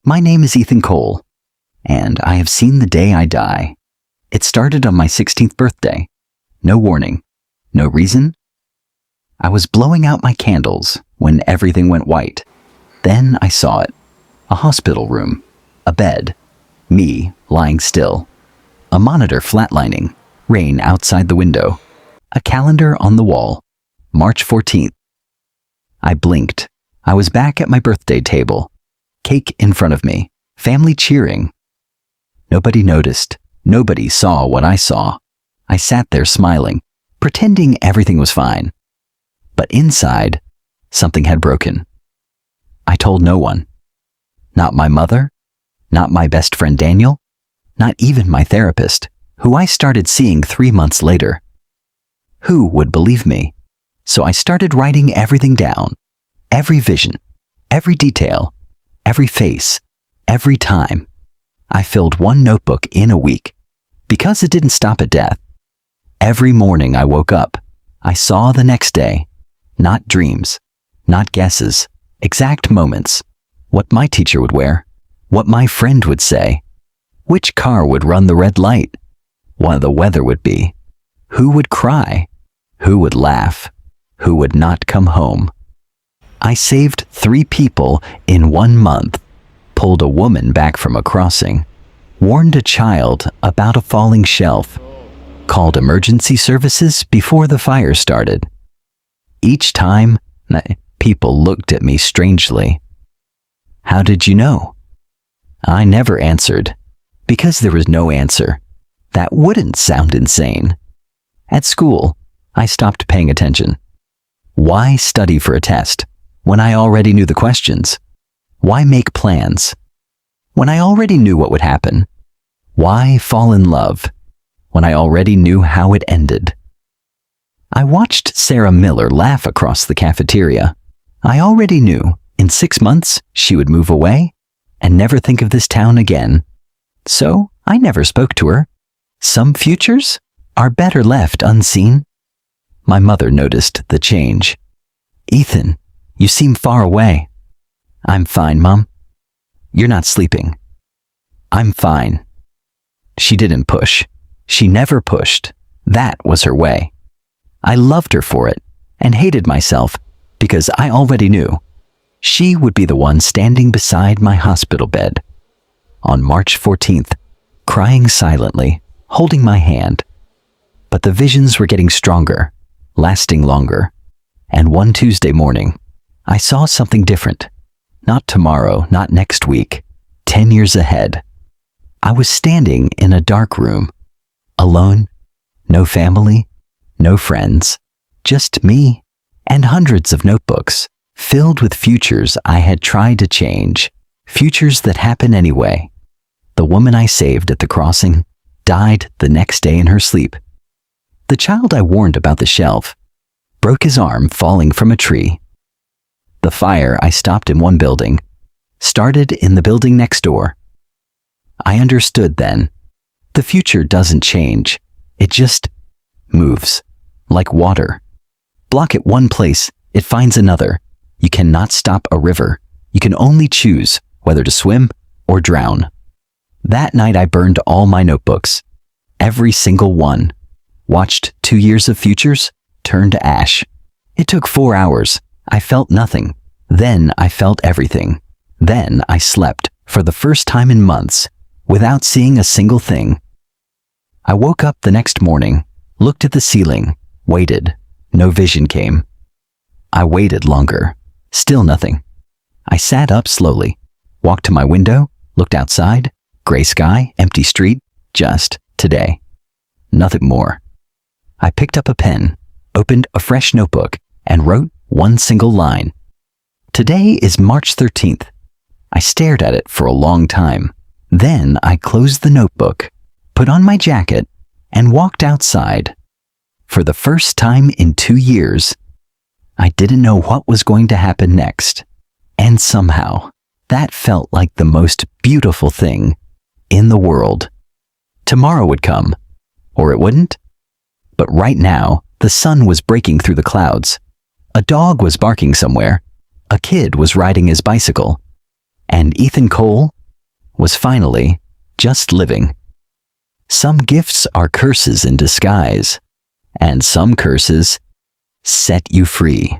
My name is Ethan Cole, and I have seen the day I die. It started on my 16th birthday. No warning. No reason. I was blowing out my candles when everything went white. Then I saw it. A hospital room. A bed. Me lying still. A monitor flatlining. Rain outside the window. A calendar on the wall. March 14th. I blinked. I was back at my birthday table. Cake in front of me. Family cheering. Nobody noticed. Nobody saw what I saw. I sat there smiling, pretending everything was fine. But inside, something had broken. I told no one. Not my mother. Not my best friend Daniel. Not even my therapist, who I started seeing 3 months later. Who would believe me? So I started writing everything down. Every vision, every detail, every face, every time. I filled one notebook in a week, because it didn't stop at death. Every morning I woke up, I saw the next day. Not dreams, not guesses, exact moments. What my teacher would wear, what my friend would say, which car would run the red light, what the weather would be, who would cry, who would laugh, who would not come home. I saved 3 people in 1 month, pulled a woman back from a crossing, warned a child about a falling shelf, called emergency services before the fire started. Each time, people looked at me strangely. How did you know? I never answered, because there was no answer. That wouldn't sound insane. At school, I stopped paying attention. Why study for a test when I already knew the questions? Why make plans when I already knew what would happen? Why fall in love when I already knew how it ended? I watched Sarah Miller laugh across the cafeteria. I already knew in 6 months she would move away and never think of this town again. So I never spoke to her. Some futures are better left unseen. My mother noticed the change. Ethan, you seem far away. I'm fine, Mom. You're not sleeping. I'm fine. She didn't push. She never pushed. That was her way. I loved her for it and hated myself because I already knew she would be the one standing beside my hospital bed on March 14th, crying silently, holding my hand. But the visions were getting stronger, lasting longer. And one Tuesday morning, I saw something different. Not tomorrow, not next week, 10 years ahead. I was standing in a dark room, alone, no family, no friends, just me and hundreds of notebooks filled with futures I had tried to change, futures that happen anyway. The woman I saved at the crossing died the next day in her sleep. The child I warned about the shelf broke his arm falling from a tree. The fire I stopped in one building started in the building next door. I understood then. The future doesn't change. It just moves, like water. Block it one place, it finds another. You cannot stop a river. You can only choose whether to swim or drown. That night I burned all my notebooks, every single one. Watched 2 years of futures turn to ash. It took 4 hours. I felt nothing. Then I felt everything. Then I slept for the first time in months without seeing a single thing. I woke up the next morning, looked at the ceiling, waited. No vision came. I waited longer. Still nothing. I sat up slowly, walked to my window, looked outside. Gray sky, empty street, just today. Nothing more. I picked up a pen, opened a fresh notebook, and wrote one single line. Today is March 13th. I stared at it for a long time. Then I closed the notebook, put on my jacket, and walked outside. For the first time in 2 years, I didn't know what was going to happen next. And somehow, that felt like the most beautiful thing in the world. Tomorrow would come, or it wouldn't. But right now, the sun was breaking through the clouds. A dog was barking somewhere. A kid was riding his bicycle. And Ethan Cole was finally just living. Some gifts are curses in disguise, and some curses set you free.